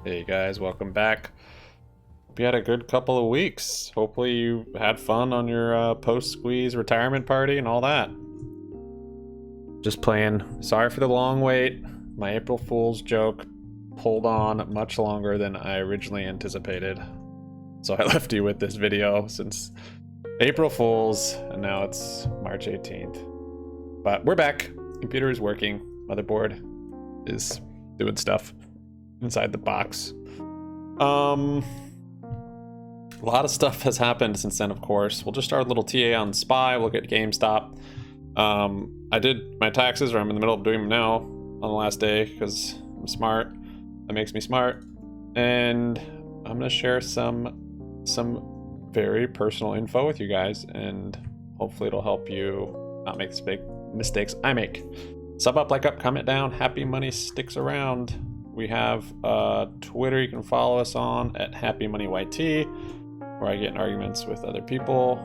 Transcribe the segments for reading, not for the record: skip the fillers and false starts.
Hey guys, welcome back. Hope you had a good couple of weeks. Hopefully you had fun on your post-squeeze retirement party and all that. Just playing. Sorry for the long wait. My April Fool's joke pulled on much longer than I originally anticipated. So I left you with this video since April Fool's, and now it's March 18th. But we're back. Computer is working. Motherboard is doing stuff inside the box. A lot of stuff has happened since then, of course. We'll just start a little TA on SPY. We'll get Gamestop. I did my taxes, or I'm in the middle of doing them now on the last day because I'm smart. That makes me smart. And I'm gonna share some very personal info with you guys, and hopefully it'll help you not make the big mistakes I make. Sub up, like up, comment down. Happy Money sticks around. We have Twitter you can follow us on at HappyMoneyYT, where I get in arguments with other people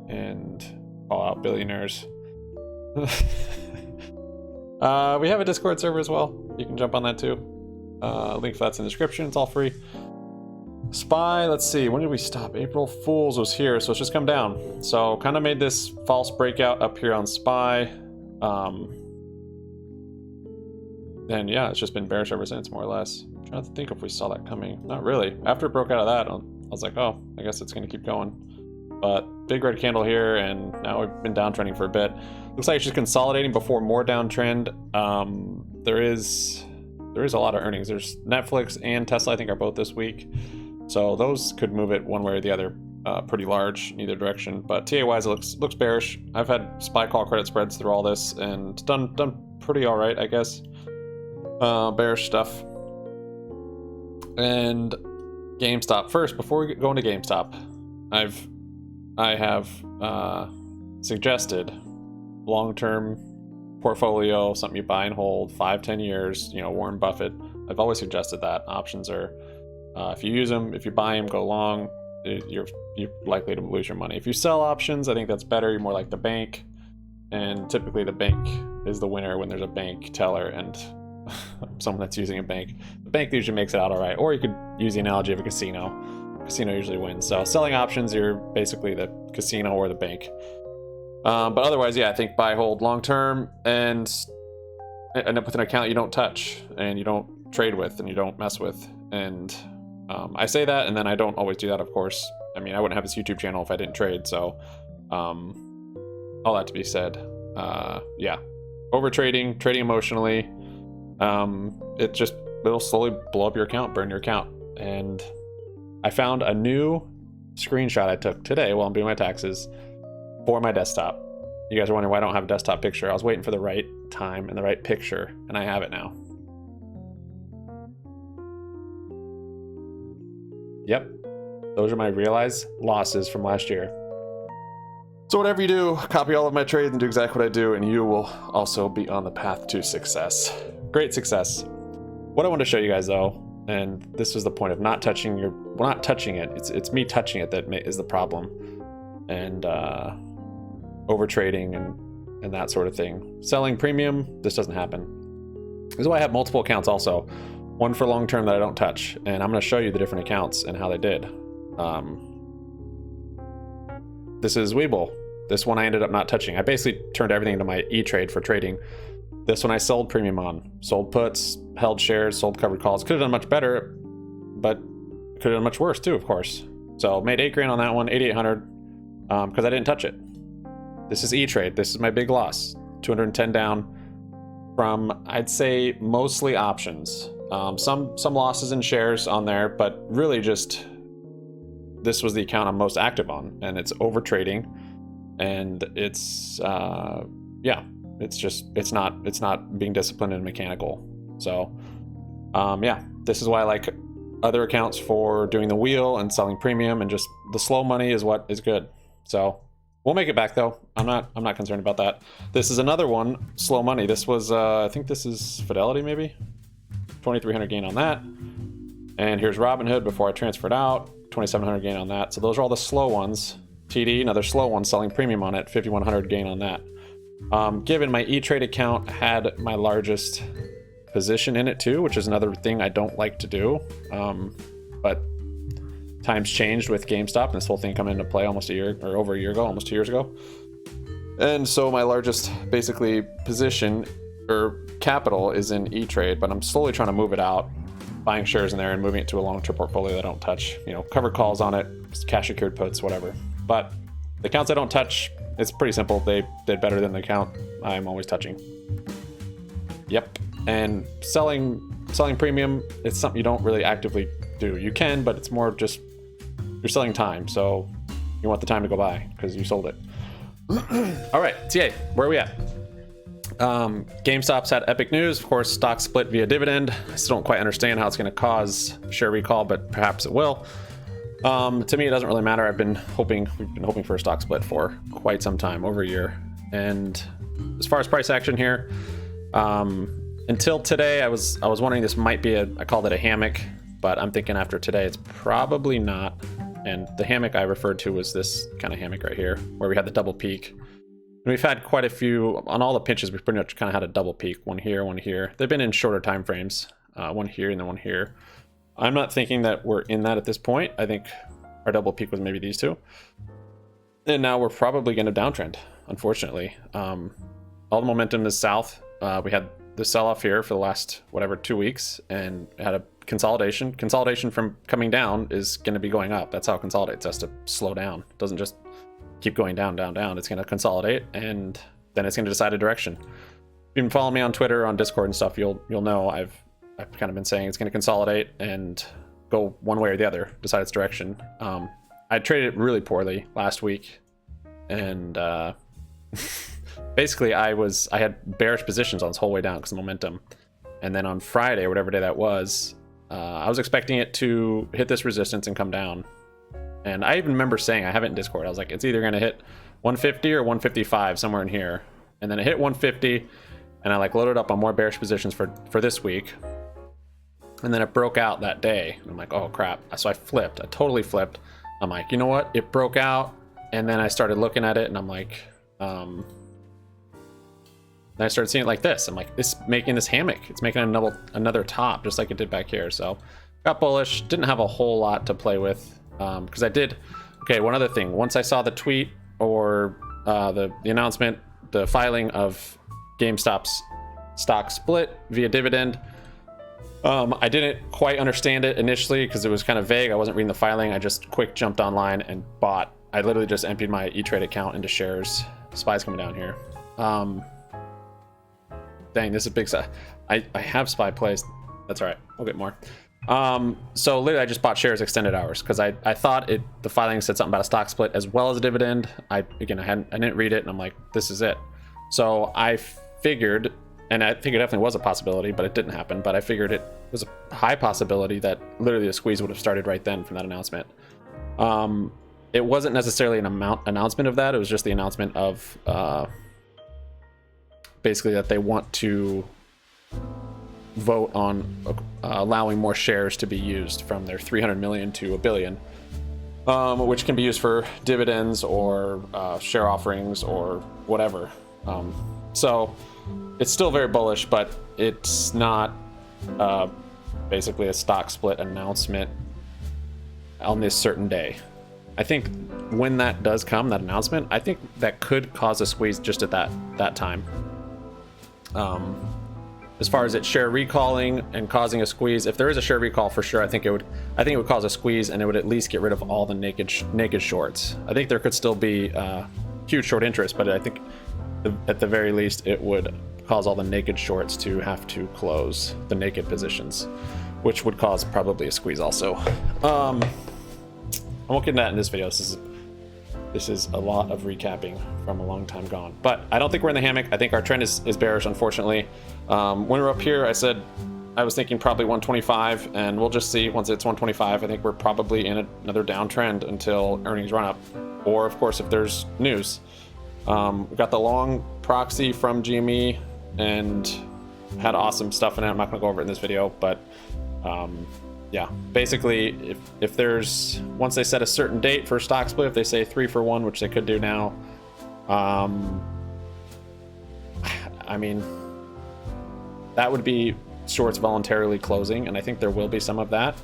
and call out billionaires. We have a Discord server as well. You can jump on that too. Link for that's in the description. It's all free. SPY, let's see, when did we stop? April Fool's was here, so it's just come down. So kind of made this false breakout up here on SPY. And yeah, it's just been bearish ever since, more or less. I'm trying to think if we saw that coming. Not really. After it broke out of that, I was like, oh, I guess it's going to keep going. But big red candle here, and now we've been downtrending for a bit. Looks like it's just consolidating before more downtrend. There is a lot of earnings. There's Netflix and Tesla, I think, are both this week. So those could move it one way or the other pretty large in either direction. But TA-wise, it looks bearish. I've had SPY call credit spreads through all this and done pretty all right, I guess. Bearish stuff. And GameStop first. Before we go into GameStop, I have suggested long-term portfolio, something you buy and hold 5-10 years. You know, Warren Buffett. I've always suggested that options are, if you use them, if you buy them, go long. You're likely to lose your money. If you sell options, I think that's better. You're more like the bank, and typically the bank is the winner when there's a bank teller and someone that's using a bank. The bank usually makes it out all right. Or you could use the analogy of a casino. Casino usually wins. So selling options, you're basically the casino or the bank. But otherwise, yeah, I think buy, hold long term, and end up with an account you don't touch and you don't trade with and you don't mess with. And I say that, and then I don't always do that, of course. I mean, I wouldn't have this YouTube channel if I didn't trade. So all that to be said, yeah, over trading emotionally, it'll slowly blow up your account, burn your account. And I found a new screenshot I took today while I'm doing my taxes for my desktop. You guys are wondering why I don't have a desktop picture. I was waiting for the right time and the right picture, and I have it now. Yep, those are my realized losses from last year. So whatever you do, copy all of my trades and do exactly what I do, and you will also be on the path to success. Great success. What I want to show you guys though, and this was the point of not touching it. It's me touching it that is the problem, and over trading and that sort of thing. Selling premium, this doesn't happen. This is why I have multiple accounts also. One for long term that I don't touch, and I'm going to show you the different accounts and how they did. This is Webull. This one I ended up not touching. I basically turned everything into my E-Trade for trading. This one I sold premium on. Sold puts, held shares, sold covered calls. Could have done much better, but could have done much worse too, of course. So made $8 grand on that one, 8,800, because I didn't touch it. This is E-Trade. This is my big loss. 210 down from, I'd say, mostly options. Some losses in shares on there, but really just this was the account I'm most active on, and it's over trading, and it's yeah, it's not being disciplined and mechanical. So yeah, this is why I like other accounts for doing the wheel and selling premium, and just the slow money is what is good. So we'll make it back though. I'm not concerned about that. This is another one, slow money. This was I think this is Fidelity, maybe 2,300 gain on that. And here's Robinhood before I transferred out, 2,700 gain on that. So those are all the slow ones. TD, another slow one, selling premium on it, 5,100 gain on that. Given my E-Trade account had my largest position in it too, which is another thing I don't like to do. But times changed with GameStop, and this whole thing come into play almost a year or over a year ago, almost 2 years ago. And so my largest basically position or capital is in E-Trade, but I'm slowly trying to move it out, buying shares in there and moving it to a long-term portfolio that I don't touch. You know, covered calls on it, cash secured puts, whatever. But the accounts I don't touch, it's pretty simple. They did better than the account I'm always touching. Yep. And selling premium, it's something you don't really actively do. You can, but it's more just you're selling time, so you want the time to go by because you sold it. All right, TA, where are we at? GameStop's had epic news. Of course, stock split via dividend. I still don't quite understand how it's going to cause share recall, but perhaps it will. To me, it doesn't really matter. We've been hoping for a stock split for quite some time, over a year. And as far as price action here, until today, I was wondering this might be I called it a hammock, but I'm thinking after today, it's probably not. And the hammock I referred to was this kind of hammock right here, where we had the double peak. And we've had quite a few, on all the pinches, we've pretty much kind of had a double peak, one here, one here. They've been in shorter time frames, one here and then one here. I'm not thinking that we're in that at this point. I think our double peak was maybe these two. And now we're probably going to downtrend, unfortunately. All the momentum is south. We had the sell-off here for the last, 2 weeks, and had a consolidation. Consolidation from coming down is going to be going up. That's how it consolidates. It has to slow down. It doesn't just keep going down, down, down. It's going to consolidate, and then it's going to decide a direction. If you can follow me on Twitter, on Discord and stuff, you'll know I've kind of been saying it's going to consolidate and go one way or the other, decide its direction. I traded it really poorly last week, and basically I had bearish positions on this whole way down because of momentum. And then on Friday, or whatever day that was, I was expecting it to hit this resistance and come down. And I even remember saying, I have it in Discord, I was like, it's either going to hit 150 or 155, somewhere in here. And then it hit 150, and I loaded up on more bearish positions for this week. And then it broke out that day. And I'm like, oh crap. So I totally flipped. I'm like, you know what? It broke out. And then I started looking at it, and I'm like, then I started seeing it like this. I'm like, it's making this hammock. It's making another top, just like it did back here. So got bullish. Didn't have a whole lot to play with, because I did. Okay, one other thing. Once I saw the tweet or the announcement, the filing of GameStop's stock split via dividend, I didn't quite understand it initially because it was kind of vague. I wasn't reading the filing. I just quick jumped online and bought. I literally just emptied my E-Trade account into shares. SPY's coming down here. Dang, this is a big size. I have SPY placed. That's all right. I'll get more. So literally I just bought shares extended hours because I thought the filing said something about a stock split as well as a dividend. I didn't read it, and I'm like, this is it. So I figured, and I think it definitely was a possibility, but it didn't happen. But I figured it was a high possibility that literally the squeeze would have started right then from that announcement. It wasn't necessarily an announcement of that. It was just the announcement of basically that they want to vote on allowing more shares to be used from their 300 million to a billion, which can be used for dividends or share offerings or whatever. So it's still very bullish, but it's not basically a stock split announcement on this certain day. I think when that does come, that announcement, I think that could cause a squeeze just at that time. As far as it share recalling and causing a squeeze, if there is a share recall for sure, I think it would cause a squeeze, and it would at least get rid of all the naked shorts. I think there could still be huge short interest, but I think at the very least it would cause all the naked shorts to have to close the naked positions, which would cause probably a squeeze also. I won't get into that in this video. This is a lot of recapping from a long time gone, but I don't think we're in the hammock. I think our trend is bearish, unfortunately. When we're up here, I was thinking probably 125, and we'll just see once it's 125. I think we're probably in another downtrend until earnings run up, or of course if there's news. We got the long proxy from GME and had awesome stuff in it. I'm not gonna go over it in this video, but yeah, basically if there's, once they set a certain date for a stock split, if they say 3-for-1, which they could do now, I mean, that would be shorts voluntarily closing, and I think there will be some of that,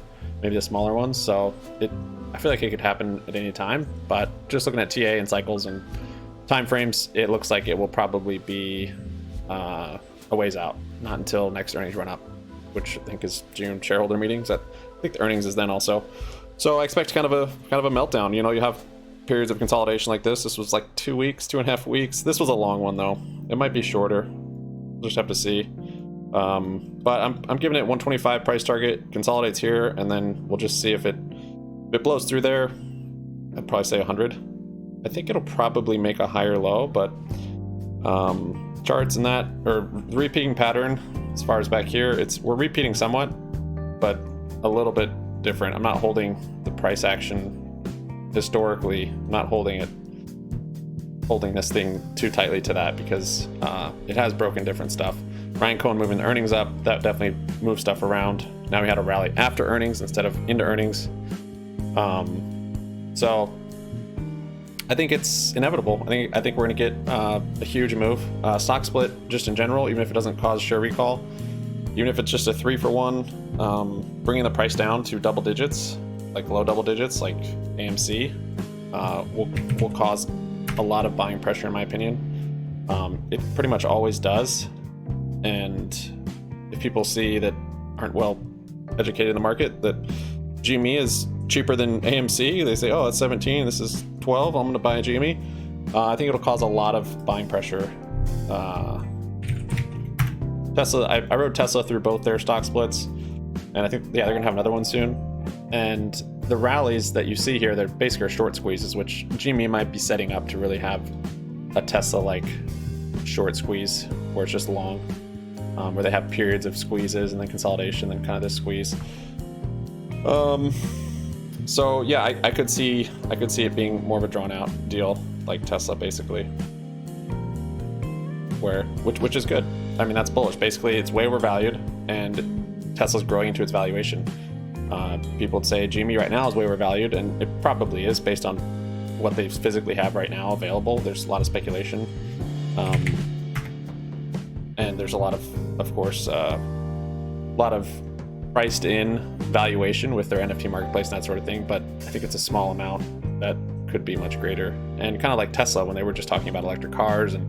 maybe the smaller ones. So I feel like it could happen at any time, but just looking at TA and cycles and time frames, it looks like it will probably be a ways out, not until next earnings run up, which I think is June shareholder meetings. I think the earnings is then also. So I expect kind of a meltdown. You know, you have periods of consolidation like this. This was like 2 weeks, 2.5 weeks. This was a long one though. It might be shorter. We'll just have to see. But I'm giving it 125 price target, consolidates here, and then we'll just see if it blows through there. I'd probably say 100. I think it'll probably make a higher low, but charts and that, or repeating pattern as far as back here, we're repeating somewhat, but a little bit different. I'm not holding the price action historically. I'm not holding this thing too tightly to that, because it has broken different stuff. Ryan Cohen moving the earnings up, that definitely moved stuff around. Now we had a rally after earnings instead of into earnings. So I think it's inevitable. I think we're going to get a huge move. Stock split just in general, even if it doesn't cause share recall, even if it's just a 3-for-1, bringing the price down to double digits, like low double digits, like AMC, will cause a lot of buying pressure, in my opinion. It pretty much always does. And if people see that aren't well educated in the market that GME is cheaper than AMC, they say, oh, it's 17, this is 12, I'm going to buy a GME. I think it'll cause a lot of buying pressure. Tesla, I rode Tesla through both their stock splits, and I think, yeah, they're going to have another one soon. And the rallies that you see here, they're basically short squeezes, which GME might be setting up to really have a Tesla-like short squeeze, where it's just long, where they have periods of squeezes and then consolidation and kind of this squeeze. So yeah, I could see it being more of a drawn out deal, like Tesla, basically, which is good. I mean, that's bullish. Basically, it's way overvalued, and Tesla's growing into its valuation. People would say GME right now is way overvalued, and it probably is based on what they physically have right now available. There's a lot of speculation, and there's a lot of course, a lot of priced in valuation with their NFT marketplace and that sort of thing. But I think it's a small amount that could be much greater. And kind of like Tesla, when they were just talking about electric cars, and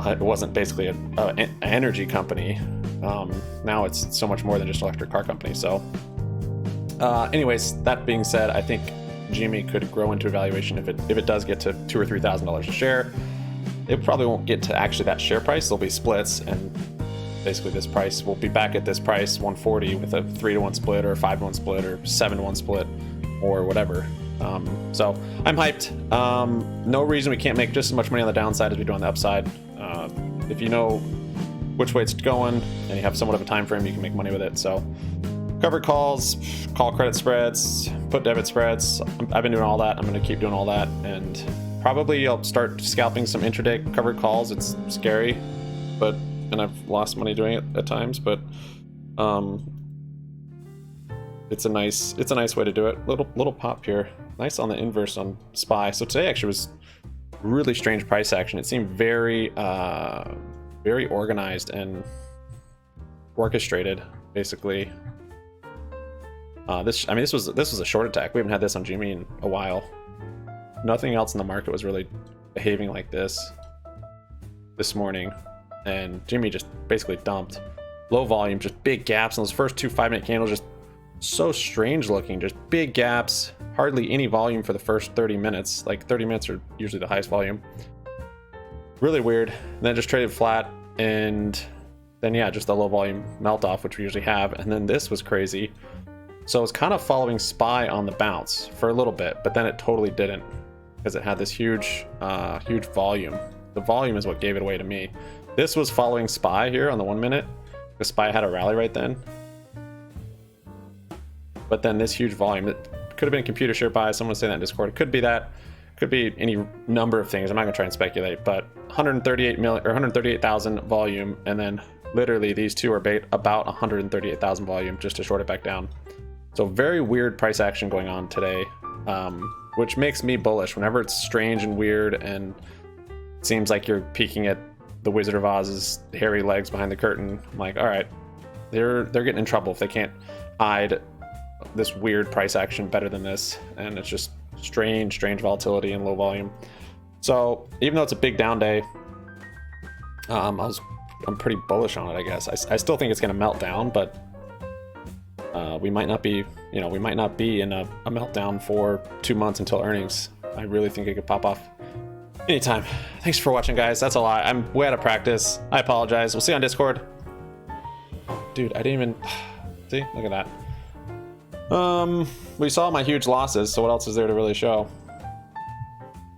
it wasn't basically an energy company. Now it's so much more than just an electric car company. So anyways, that being said, I think GME could grow into a valuation if it does get to $2,000 or $3,000 a share. It probably won't get to actually that share price. There'll be splits, and basically this price will be back at this price, 140, with a 3-to-1 split or a 5-to-1 split or 7-to-1 split or whatever. So I'm hyped. No reason we can't make just as much money on the downside as we do on the upside. If you know which way it's going and you have somewhat of a time frame, you can make money with it. So covered calls, call credit spreads, put debit spreads, I've been doing all that. I'm going to keep doing all that, and probably I'll start scalping some intraday covered calls. It's scary, and I've lost money doing it at times, but it's a nice way to do it. Little pop here. Nice on the inverse on SPY. So today actually was really strange price action. It seemed very organized and orchestrated, basically. This was a short attack. We haven't had this on GME in a while. Nothing else in the market was really behaving like this morning, and GME just basically dumped. Low volume, just big gaps, and those first 2 5-minute candles just so strange looking, just big gaps, hardly any volume for the first 30 minutes. Like 30 minutes are usually the highest volume. Really weird. And then just traded flat, and then yeah, just a low volume melt off, which we usually have. And then this was crazy. So it was kind of following SPY on the bounce for a little bit, but then it totally didn't, because it had this huge volume. The volume is what gave it away to me. This was following SPY here on the 1 minute, because SPY had a rally right then. But then this huge volume, it could have been computer share buy. Someone was saying that in Discord. It could be that. Could be any number of things. I'm not gonna try and speculate, but 138 million or 138,000 volume, and then literally these two are about 138,000 volume just to short it back down. So very weird price action going on today, which makes me bullish. Whenever it's strange and weird and it seems like you're peeking at the Wizard of Oz's hairy legs behind the curtain, I'm like, all right, they're getting in trouble if they can't hide this weird price action better than this. And it's just strange volatility and low volume. So even though it's a big down day, I'm pretty bullish on it, I guess. I still think it's going to melt down, but we might not be, we might not be in a meltdown for 2 months until earnings. I really think it could pop off anytime. Thanks for watching, guys. That's a lot. I'm way out of practice. I apologize. We'll see you on Discord. Dude, I didn't even see. Look at that. We saw my huge losses, so what else is there to really show?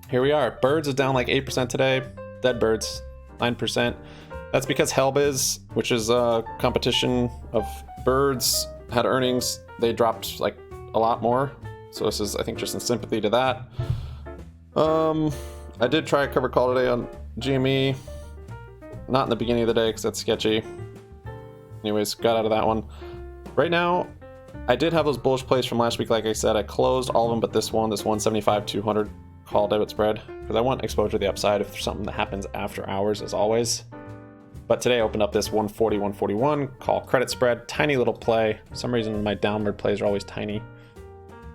Here we are. Birds is down like 8% today. Dead birds 9%. That's because Hellbiz, which is a competition of birds, had earnings. They dropped like a lot more. So this is, I think, just in sympathy to that. I did try a cover call today on GME. Not in the beginning of the day because that's sketchy. Anyways, got out of that one. Right now, I did have those bullish plays from last week. Like I said, I closed all of them but this 175-200 call debit spread, because I want exposure to the upside if there's something that happens after hours, as always. But today I opened up this 140-141 call credit spread. Tiny little play. For some reason my downward plays are always tiny.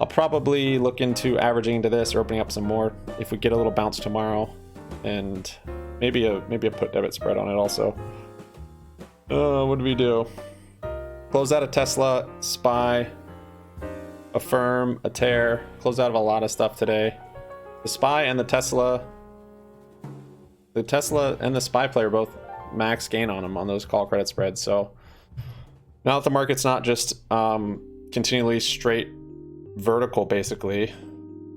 I'll probably look into averaging into this or opening up some more if we get a little bounce tomorrow, and maybe a put debit spread on it also. What do we do? Close out a Tesla, SPY, Affirm, a tear. Close out of a lot of stuff today. The SPY and the Tesla and the SPY player both max gain on them on those call credit spreads. So now that the market's not just continually straight vertical, basically,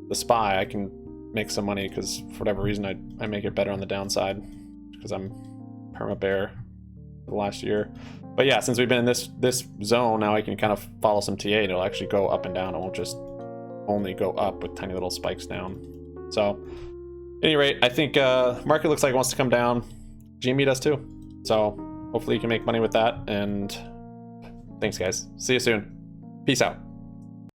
the SPY, I can make some money because for whatever reason I make it better on the downside because I'm perma bear for the last year. But yeah, since we've been in this zone, now I can kind of follow some TA and it'll actually go up and down. It won't just only go up with tiny little spikes down. So at any rate, I think market looks like it wants to come down. GME does too. So hopefully you can make money with that. And thanks, guys. See you soon. Peace out.